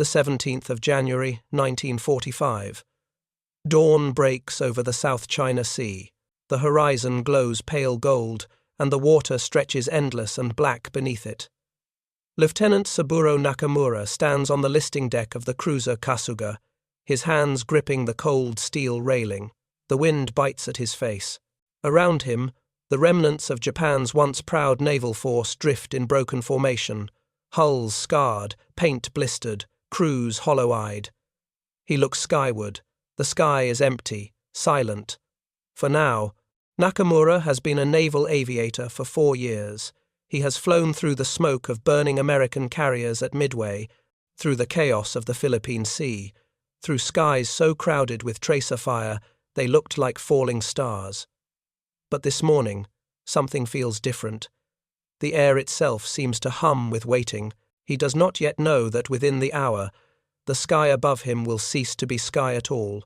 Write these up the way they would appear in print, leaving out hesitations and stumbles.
the 17th of January, 1945. Dawn breaks over the South China Sea. The horizon glows pale gold, and the water stretches endless and black beneath it. Lieutenant Saburo Nakamura stands on the listing deck of the cruiser Kasuga, his hands gripping the cold steel railing. The wind bites at his face. Around him, the remnants of Japan's once proud naval force drift in broken formation, hulls scarred, paint blistered, crews hollow-eyed. He looks skyward. The sky is empty, silent. For now, Nakamura has been a naval aviator for 4 years. He has flown through the smoke of burning American carriers at Midway, through the chaos of the Philippine Sea, through skies so crowded with tracer fire they looked like falling stars. But this morning, something feels different. The air itself seems to hum with waiting. He does not yet know that within the hour, the sky above him will cease to be sky at all.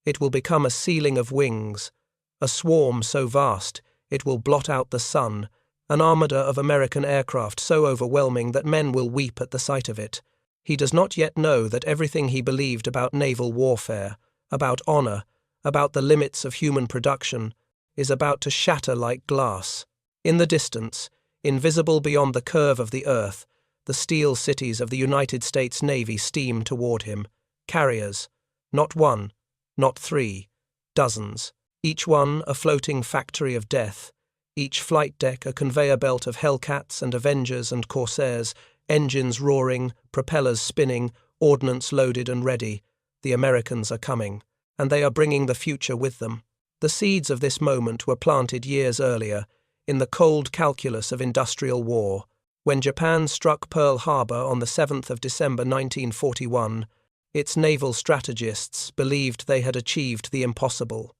It will become a ceiling of wings, a swarm so vast it will blot out the sun, an armada of American aircraft so overwhelming that men will weep at the sight of it. He does not yet know that everything he believed about naval warfare, about honor, about the limits of human production, is about to shatter like glass. In the distance, invisible beyond the curve of the earth, the steel cities of the United States Navy steam toward him. Carriers. Not one, not 3, dozens. Each one a floating factory of death. Each flight deck a conveyor belt of Hellcats and Avengers and Corsairs, engines roaring, propellers spinning, ordnance loaded and ready. The Americans are coming, and they are bringing the future with them. The seeds of this moment were planted years earlier, in the cold calculus of industrial war. When Japan struck Pearl Harbor on the 7th of December 1941, its naval strategists believed they had achieved the impossible.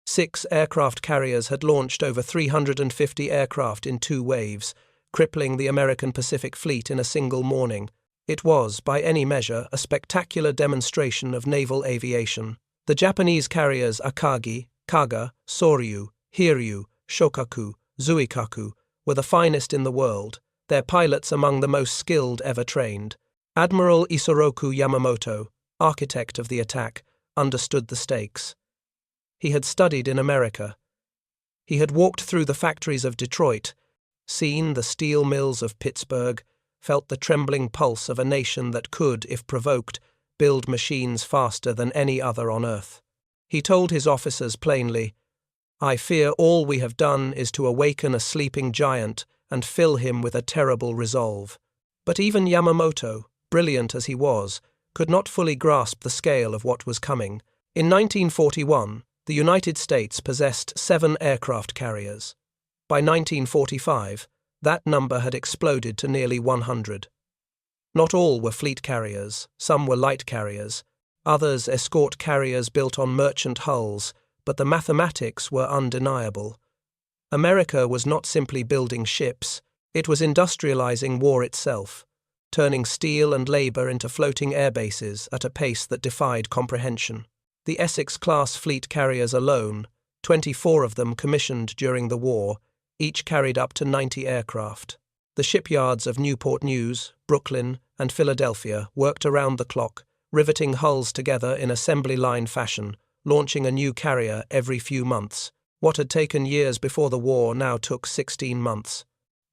6 aircraft carriers had launched over 350 aircraft in 2 waves, crippling the American Pacific Fleet in a single morning. It was, by any measure, a spectacular demonstration of naval aviation. The Japanese carriers Akagi, Kaga, Soryu, Hiryu, Shokaku, Zuikaku were the finest in the world, their pilots among the most skilled ever trained. Admiral Isoroku Yamamoto, architect of the attack, understood the stakes. He had studied in America. He had walked through the factories of Detroit, seen the steel mills of Pittsburgh, felt the trembling pulse of a nation that could, if provoked, build machines faster than any other on earth. He told his officers plainly, "I fear all we have done is to awaken a sleeping giant and fill him with a terrible resolve." But even Yamamoto, brilliant as he was, could not fully grasp the scale of what was coming. In 1941, the United States possessed 7 aircraft carriers. By 1945, that number had exploded to nearly 100. Not all were fleet carriers, some were light carriers, others escort carriers built on merchant hulls, but the mathematics were undeniable. America was not simply building ships, it was industrializing war itself, turning steel and labor into floating airbases at a pace that defied comprehension. The Essex-class fleet carriers alone, 24 of them commissioned during the war, each carried up to 90 aircraft. The shipyards of Newport News, Brooklyn, and Philadelphia worked around the clock, riveting hulls together in assembly line fashion, launching a new carrier every few months. What had taken years before the war now took 16 months.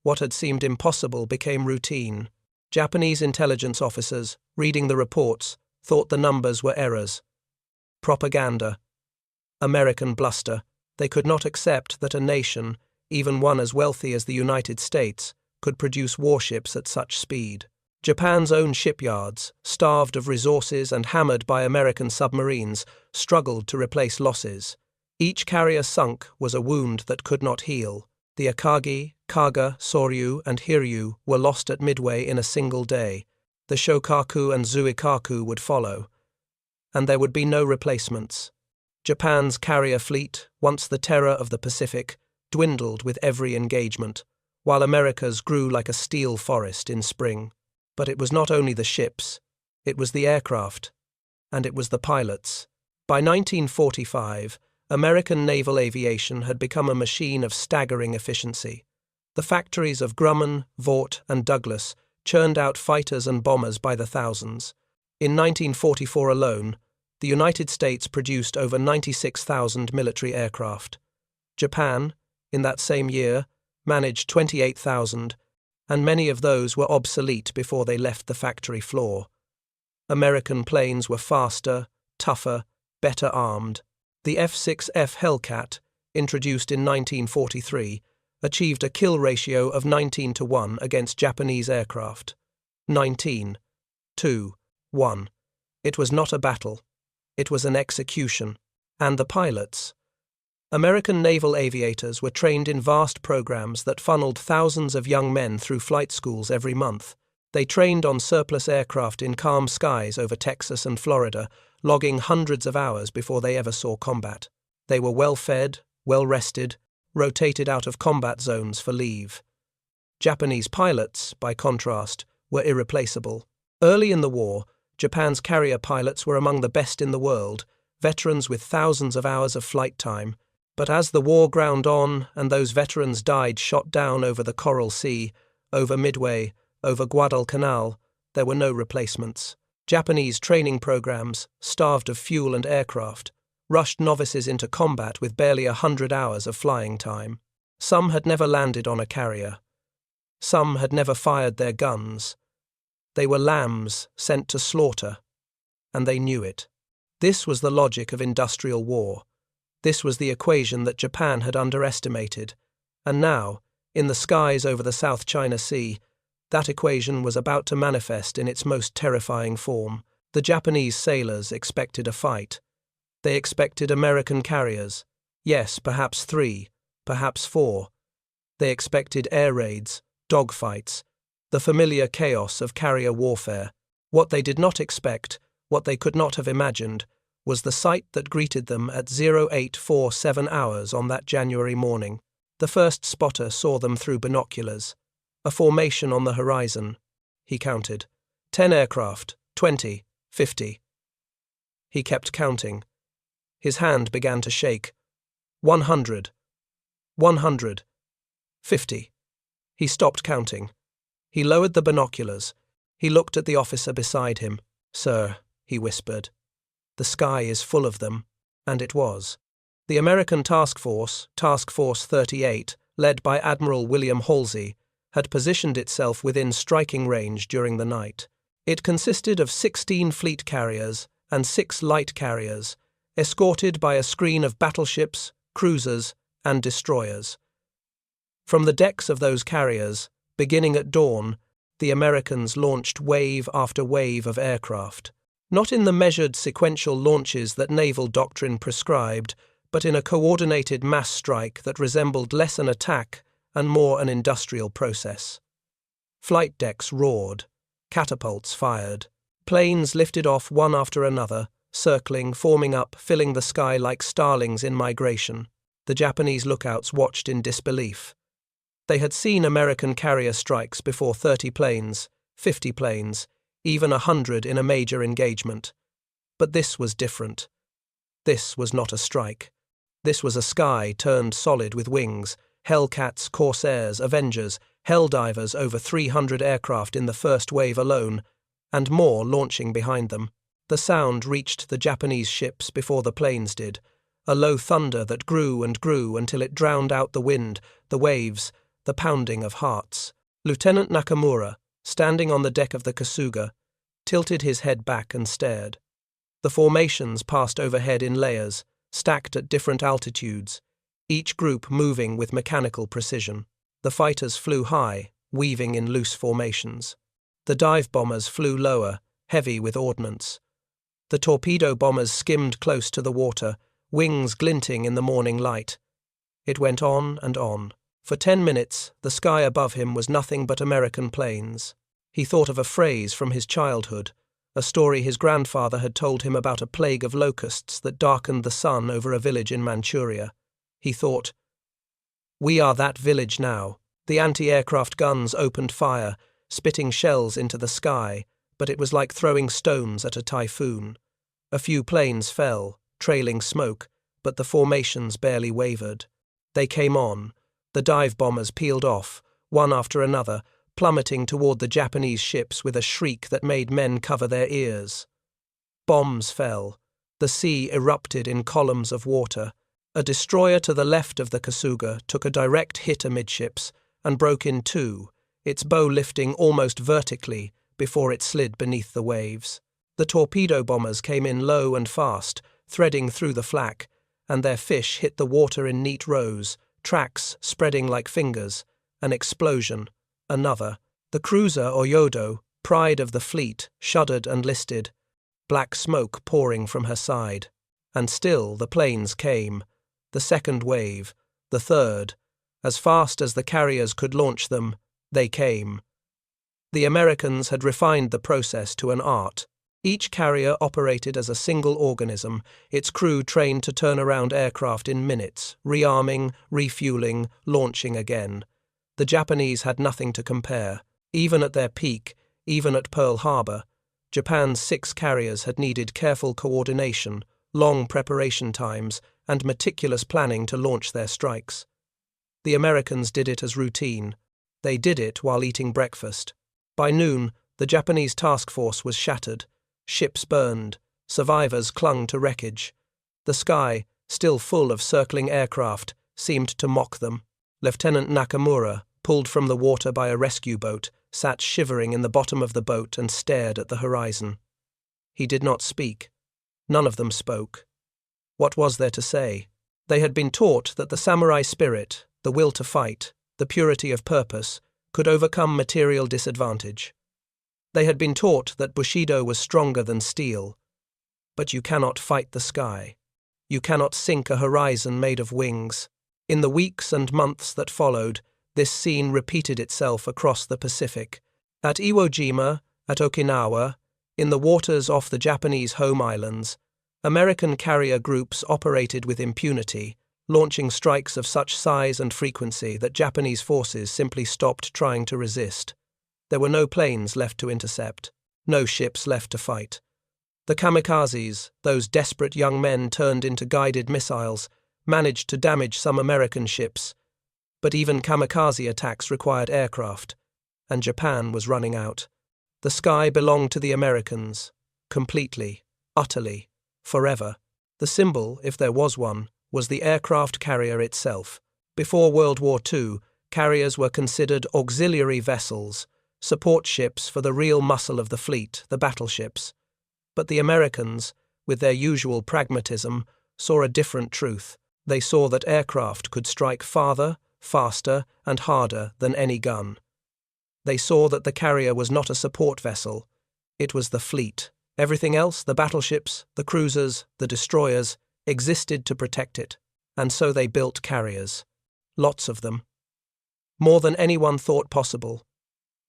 What had seemed impossible became routine. Japanese intelligence officers, reading the reports, thought the numbers were errors. Propaganda. American bluster. They could not accept that a nation, even one as wealthy as the United States, could produce warships at such speed. Japan's own shipyards, starved of resources and hammered by American submarines, struggled to replace losses. Each carrier sunk was a wound that could not heal. The Akagi, Kaga, Soryu, and Hiryu were lost at Midway in a single day. The Shokaku and Zuikaku would follow. And there would be no replacements. Japan's carrier fleet, once the terror of the Pacific, dwindled with every engagement, while America's grew like a steel forest in spring. But it was not only the ships, it was the aircraft, and it was the pilots. By 1945, American naval aviation had become a machine of staggering efficiency. The factories of Grumman, Vought, and Douglas churned out fighters and bombers by the thousands. In 1944 alone, the United States produced over 96,000 military aircraft. Japan, in that same year, managed 28,000, and many of those were obsolete before they left the factory floor. American planes were faster, tougher, better armed. The F-6F Hellcat, introduced in 1943, achieved a kill ratio of 19-1 against Japanese aircraft. 19-2-1. It was not a battle. It was an execution. And the pilots. American naval aviators were trained in vast programs that funneled thousands of young men through flight schools every month. They trained on surplus aircraft in calm skies over Texas and Florida, logging hundreds of hours before they ever saw combat. They were well-fed, well-rested, rotated out of combat zones for leave. Japanese pilots, by contrast, were irreplaceable. Early in the war, Japan's carrier pilots were among the best in the world, veterans with thousands of hours of flight time. But as the war ground on and those veterans died shot down over the Coral Sea, over Midway, over Guadalcanal, there were no replacements. Japanese training programs, starved of fuel and aircraft, rushed novices into combat with barely 100 hours of flying time. Some had never landed on a carrier. Some had never fired their guns. They were lambs sent to slaughter, and they knew it. This was the logic of industrial war. This was the equation that Japan had underestimated, and now, in the skies over the South China Sea, that equation was about to manifest in its most terrifying form. The Japanese sailors expected a fight. They expected American carriers. Yes, perhaps 3, perhaps 4. They expected air raids, dogfights, the familiar chaos of carrier warfare. What they did not expect, what they could not have imagined, was the sight that greeted them at 0847 hours on that January morning. The first spotter saw them through binoculars. A formation on the horizon. He counted. 10 aircraft, 20, 50. He kept counting. His hand began to shake. 100. 100. 50. He stopped counting. He lowered the binoculars. He looked at the officer beside him. "Sir," he whispered. "The sky is full of them." And it was. The American Task Force, Task Force 38, led by Admiral William Halsey, had positioned itself within striking range during the night. It consisted of 16 fleet carriers and 6 light carriers, escorted by a screen of battleships, cruisers, and destroyers. From the decks of those carriers, beginning at dawn, the Americans launched wave after wave of aircraft. Not in the measured sequential launches that naval doctrine prescribed, but in a coordinated mass strike that resembled less an attack and more an industrial process. Flight decks roared, catapults fired, planes lifted off one after another, circling, forming up, filling the sky like starlings in migration. The Japanese lookouts watched in disbelief. They had seen American carrier strikes before 30 planes, 50 planes, even 100 in a major engagement. But this was different. This was not a strike. This was a sky turned solid with wings, Hellcats, Corsairs, Avengers, Helldivers, over 300 aircraft in the first wave alone, and more launching behind them. The sound reached the Japanese ships before the planes did, a low thunder that grew and grew until it drowned out the wind, the waves, the pounding of hearts. Lieutenant Nakamura, standing on the deck of the Kasuga, tilted his head back and stared. The formations passed overhead in layers, stacked at different altitudes, each group moving with mechanical precision. The fighters flew high, weaving in loose formations. The dive bombers flew lower, heavy with ordnance. The torpedo bombers skimmed close to the water, wings glinting in the morning light. It went on and on. For 10 minutes, the sky above him was nothing but American planes. He thought of a phrase from his childhood, a story his grandfather had told him about a plague of locusts that darkened the sun over a village in Manchuria. He thought, "We are that village now." The anti-aircraft guns opened fire, spitting shells into the sky, but it was like throwing stones at a typhoon. A few planes fell, trailing smoke, but the formations barely wavered. They came on. The dive bombers peeled off, one after another, plummeting toward the Japanese ships with a shriek that made men cover their ears. Bombs fell. The sea erupted in columns of water. A destroyer to the left of the Kasuga took a direct hit amidships and broke in two, its bow lifting almost vertically before it slid beneath the waves. The torpedo bombers came in low and fast, threading through the flak, and their fish hit the water in neat rows, tracks spreading like fingers. An explosion. Another. The cruiser Oyodo, pride of the fleet, shuddered and listed, black smoke pouring from her side. And still the planes came. The second wave. The third. As fast as the carriers could launch them, they came. The Americans had refined the process to an art. Each carrier operated as a single organism, its crew trained to turn around aircraft in minutes, rearming, refueling, launching again. The Japanese had nothing to compare. Even at their peak, even at Pearl Harbor, Japan's 6 carriers had needed careful coordination, long preparation times, and meticulous planning to launch their strikes. The Americans did it as routine. They did it while eating breakfast. By noon, the Japanese task force was shattered. Ships burned. Survivors clung to wreckage. The sky, still full of circling aircraft, seemed to mock them. Lieutenant Nakamura, pulled from the water by a rescue boat, sat shivering in the bottom of the boat and stared at the horizon. He did not speak. None of them spoke. What was there to say? They had been taught that the samurai spirit, the will to fight, the purity of purpose, could overcome material disadvantage. They had been taught that Bushido was stronger than steel. But you cannot fight the sky. You cannot sink a horizon made of wings. In the weeks and months that followed, this scene repeated itself across the Pacific. At Iwo Jima, at Okinawa, in the waters off the Japanese home islands, American carrier groups operated with impunity, launching strikes of such size and frequency that Japanese forces simply stopped trying to resist. There were no planes left to intercept, no ships left to fight. The kamikazes, those desperate young men turned into guided missiles, managed to damage some American ships, but even kamikaze attacks required aircraft, and Japan was running out. The sky belonged to the Americans, completely, utterly, forever. The symbol, if there was one, was the aircraft carrier itself. Before World War II, carriers were considered auxiliary vessels, support ships for the real muscle of the fleet, the battleships. But the Americans, with their usual pragmatism, saw a different truth. They saw that aircraft could strike farther, faster, and harder than any gun. They saw that the carrier was not a support vessel. It was the fleet. Everything else, the battleships, the cruisers, the destroyers, existed to protect it. And so they built carriers. Lots of them. More than anyone thought possible.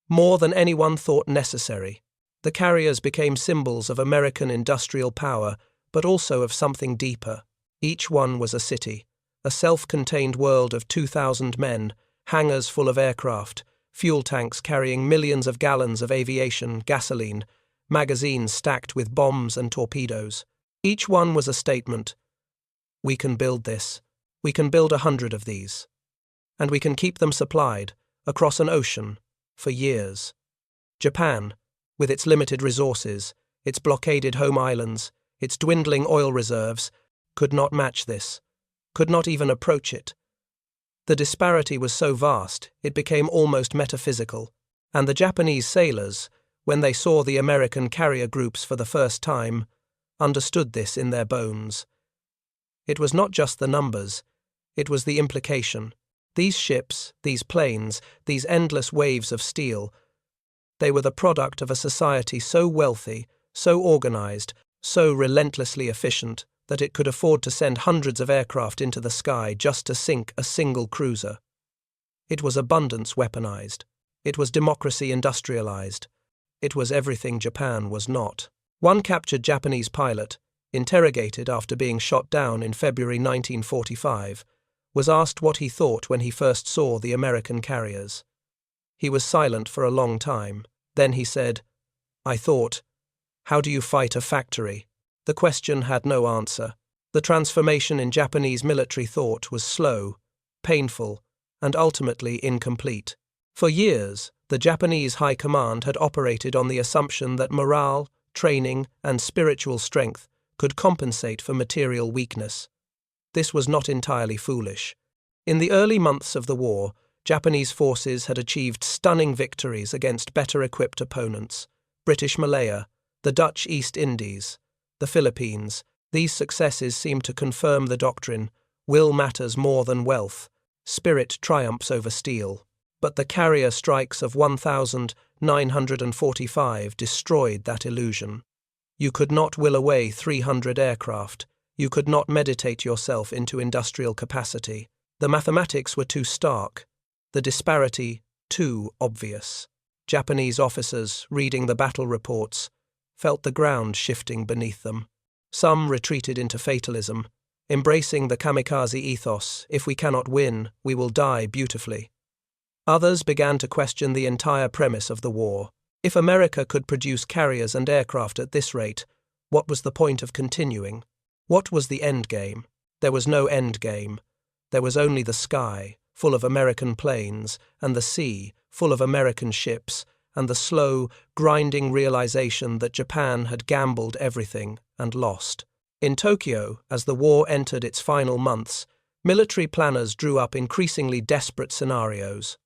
More than anyone thought necessary. The carriers became symbols of American industrial power, but also of something deeper. Each one was a city, a self-contained world of 2,000 men, hangars full of aircraft, fuel tanks carrying millions of gallons of aviation, gasoline, magazines stacked with bombs and torpedoes. Each one was a statement. We can build this. We can build 100 of these. And we can keep them supplied, across an ocean, for years. Japan, with its limited resources, its blockaded home islands, its dwindling oil reserves, could not match this, could not even approach it. The disparity was so vast, it became almost metaphysical, and the Japanese sailors, when they saw the American carrier groups for the first time, understood this in their bones. It was not just the numbers, it was the implication. These ships, these planes, these endless waves of steel, they were the product of a society so wealthy, so organized, so relentlessly efficient that it could afford to send hundreds of aircraft into the sky just to sink a single cruiser. It was abundance weaponized. It was democracy industrialized. It was everything Japan was not. One captured Japanese pilot, interrogated after being shot down in February 1945, was asked what he thought when he first saw the American carriers. He was silent for a long time. Then he said, "I thought, how do you fight a factory?" The question had no answer. The transformation in Japanese military thought was slow, painful, and ultimately incomplete. For years, the Japanese High Command had operated on the assumption that morale, training, and spiritual strength could compensate for material weakness. This was not entirely foolish. In the early months of the war, Japanese forces had achieved stunning victories against better-equipped opponents: British Malaya, the Dutch East Indies, the Philippines. These successes seemed to confirm the doctrine: will matters more than wealth, spirit triumphs over steel. But the carrier strikes of 1945 destroyed that illusion. You could not will away 300 aircraft. You could not meditate yourself into industrial capacity. The mathematics were too stark, the disparity too obvious. Japanese officers, reading the battle reports, felt the ground shifting beneath them. Some retreated into fatalism, embracing the kamikaze ethos: if we cannot win, we will die beautifully. Others began to question the entire premise of the war. If America could produce carriers and aircraft at this rate, what was the point of continuing? What was the end game? There was no end game. There was only the sky, full of American planes, and the sea, full of American ships, and the slow, grinding realization that Japan had gambled everything and lost. In Tokyo, as the war entered its final months, military planners drew up increasingly desperate scenarios.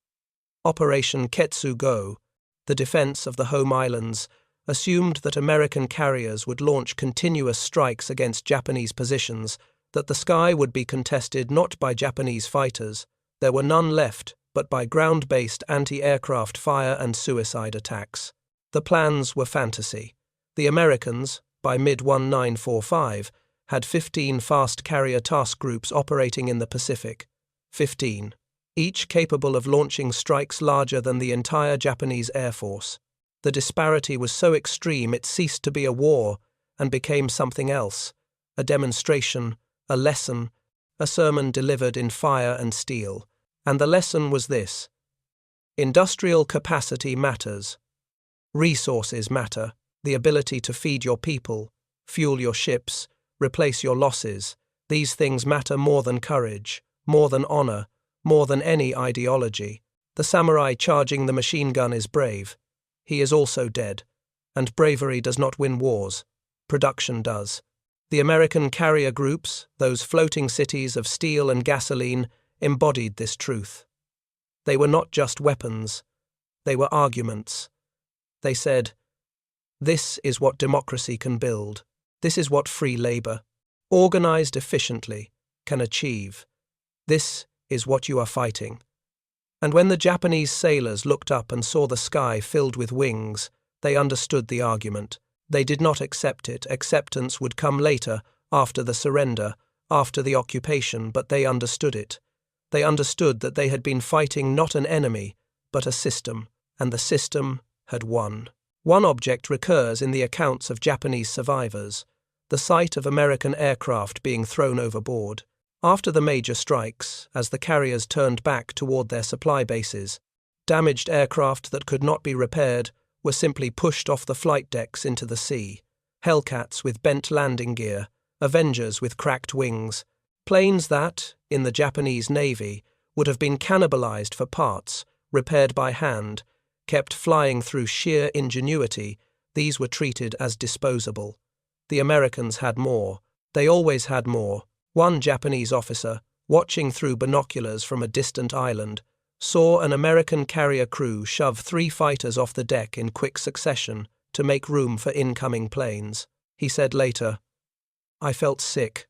Operation Ketsu-Go, the defense of the home islands, assumed that American carriers would launch continuous strikes against Japanese positions, that the sky would be contested not by Japanese fighters, there were none left, but by ground-based anti-aircraft fire and suicide attacks. The plans were fantasy. The Americans, by mid-1945, had 15 fast carrier task groups operating in the Pacific. 15. Each capable of launching strikes larger than the entire Japanese Air Force. The disparity was so extreme it ceased to be a war and became something else: a demonstration, a lesson, a sermon delivered in fire and steel. And the lesson was this: industrial capacity matters. Resources matter: the ability to feed your people, fuel your ships, replace your losses. These things matter more than courage, more than honor, more than any ideology. The samurai charging the machine gun is brave. He is also dead. And bravery does not win wars. Production does. The American carrier groups, those floating cities of steel and gasoline, embodied this truth. They were not just weapons. They were arguments. They said, this is what democracy can build. This is what free labor, organized efficiently, can achieve. This is what you are fighting. And when the Japanese sailors looked up and saw the sky filled with wings, they understood the argument. They did not accept it. Acceptance would come later, after the surrender, after the occupation, but they understood it. They understood that they had been fighting not an enemy, but a system, and the system had won. One object recurs in the accounts of Japanese survivors: the sight of American aircraft being thrown overboard. After the major strikes, as the carriers turned back toward their supply bases, damaged aircraft that could not be repaired were simply pushed off the flight decks into the sea. Hellcats with bent landing gear, Avengers with cracked wings, planes that, in the Japanese Navy, would have been cannibalized for parts, repaired by hand, kept flying through sheer ingenuity. These were treated as disposable. The Americans had more. They always had more. One Japanese officer, watching through binoculars from a distant island, saw an American carrier crew shove 3 fighters off the deck in quick succession to make room for incoming planes. He said later, "I felt sick,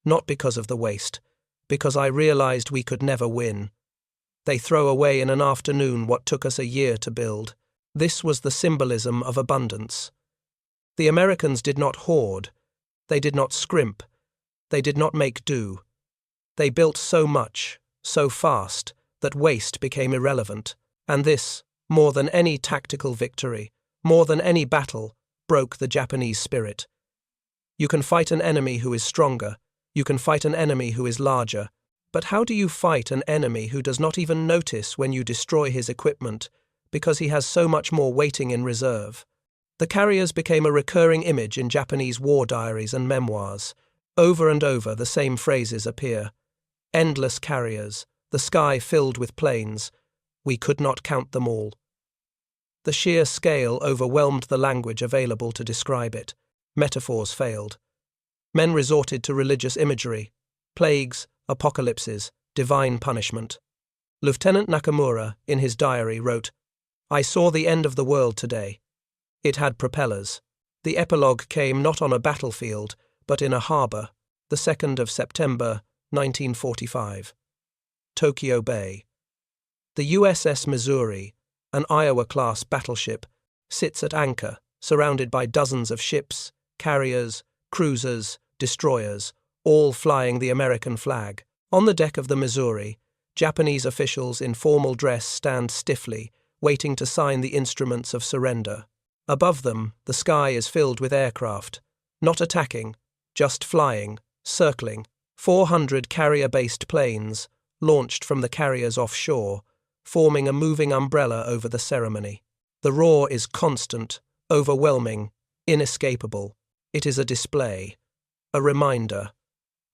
not because of the waste, because I realized we could never win. They throw away in an afternoon what took us a year to build." This was the symbolism of abundance. The Americans did not hoard. They did not scrimp. They did not make do. They built so much, so fast, that waste became irrelevant. And this, more than any tactical victory, more than any battle, broke the Japanese spirit. You can fight an enemy who is stronger. You can fight an enemy who is larger. But how do you fight an enemy who does not even notice when you destroy his equipment, because he has so much more waiting in reserve? The carriers became a recurring image in Japanese war diaries and memoirs. Over and over the same phrases appear. Endless carriers, the sky filled with planes. We could not count them all. The sheer scale overwhelmed the language available to describe it. Metaphors failed. Men resorted to religious imagery, plagues, apocalypses, divine punishment. Lieutenant Nakamura, in his diary, wrote, "I saw the end of the world today. It had propellers. The epilogue came not on a battlefield, but in a harbour, the 2nd of September, 1945. Tokyo Bay. The USS Missouri, an Iowa-class battleship, sits at anchor, surrounded by dozens of ships, carriers, cruisers, destroyers, all flying the American flag. On the deck of the Missouri, Japanese officials in formal dress stand stiffly, waiting to sign the instruments of surrender. Above them, the sky is filled with aircraft, not attacking, just flying, circling. 400 carrier-based planes, launched from the carriers offshore, forming a moving umbrella over the ceremony. The roar is constant, overwhelming, inescapable. It is a display, a reminder,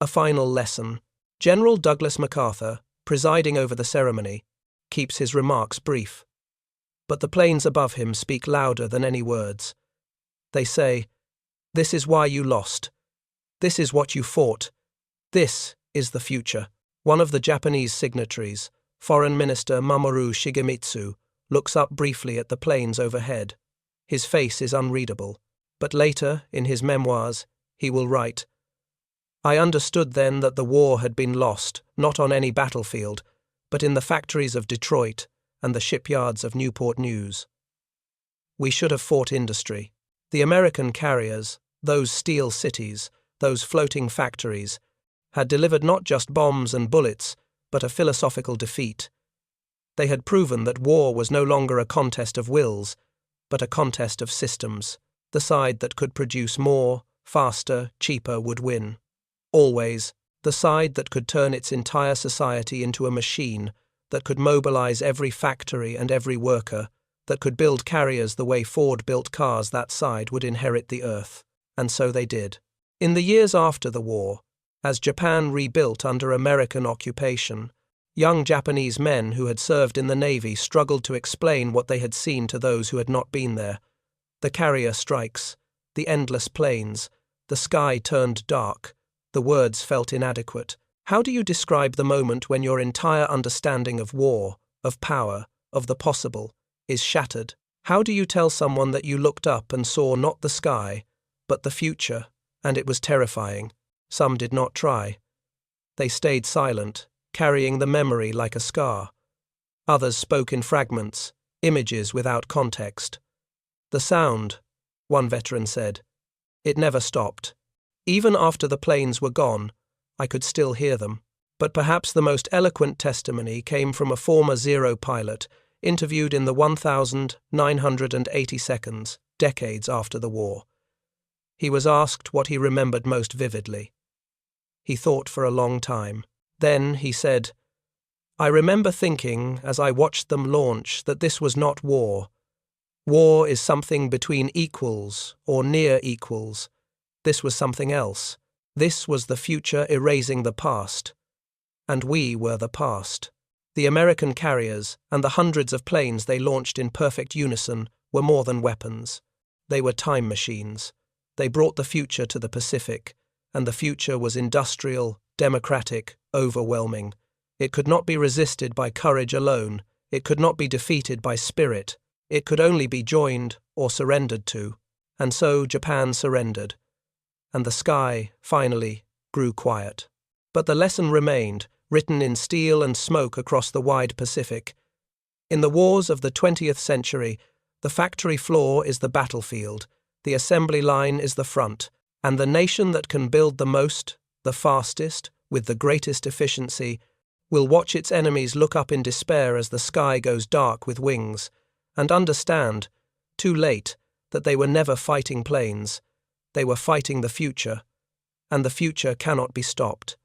a final lesson. General Douglas MacArthur, presiding over the ceremony, keeps his remarks brief. But the planes above him speak louder than any words. They say, "This is why you lost. This is what you fought. This is the future." One of the Japanese signatories, Foreign Minister Mamoru Shigemitsu, looks up briefly at the planes overhead. His face is unreadable, but later, in his memoirs, he will write, "I understood then that the war had been lost, not on any battlefield, but in the factories of Detroit and the shipyards of Newport News. We should have fought industry. The American carriers, those steel cities, those floating factories, had delivered not just bombs and bullets, but a philosophical defeat. They had proven that war was no longer a contest of wills, but a contest of systems. The side that could produce more, faster, cheaper would win. Always, the side that could turn its entire society into a machine, that could mobilize every factory and every worker, that could build carriers the way Ford built cars, that side would inherit the earth. And so they did. In the years after the war, as Japan rebuilt under American occupation, young Japanese men who had served in the Navy struggled to explain what they had seen to those who had not been there. The carrier strikes, the endless planes, the sky turned dark, the words felt inadequate. How do you describe the moment when your entire understanding of war, of power, of the possible, is shattered? How do you tell someone that you looked up and saw not the sky, but the future, and it was terrifying? Some did not try. They stayed silent, carrying the memory like a scar. Others spoke in fragments, images without context. "The sound," one veteran said, "it never stopped. Even after the planes were gone, I could still hear them." But perhaps the most eloquent testimony came from a former Zero pilot, interviewed in the 1980 seconds, decades after the war. He was asked what he remembered most vividly. He thought for a long time. Then he said, "I remember thinking, as I watched them launch, that this was not war. War is something between equals or near equals. This was something else. This was the future erasing the past. And we were the past." The American carriers and the hundreds of planes they launched in perfect unison were more than weapons. They were time machines. They brought the future to the Pacific, and the future was industrial, democratic, overwhelming. It could not be resisted by courage alone. It could not be defeated by spirit. It could only be joined or surrendered to. And so Japan surrendered. And the sky, finally, grew quiet. But the lesson remained, written in steel and smoke across the wide Pacific. In the wars of the 20th century, the factory floor is the battlefield, the assembly line is the front, and the nation that can build the most, the fastest, with the greatest efficiency, will watch its enemies look up in despair as the sky goes dark with wings, and understand, too late, that they were never fighting planes. They were fighting the future, and the future cannot be stopped.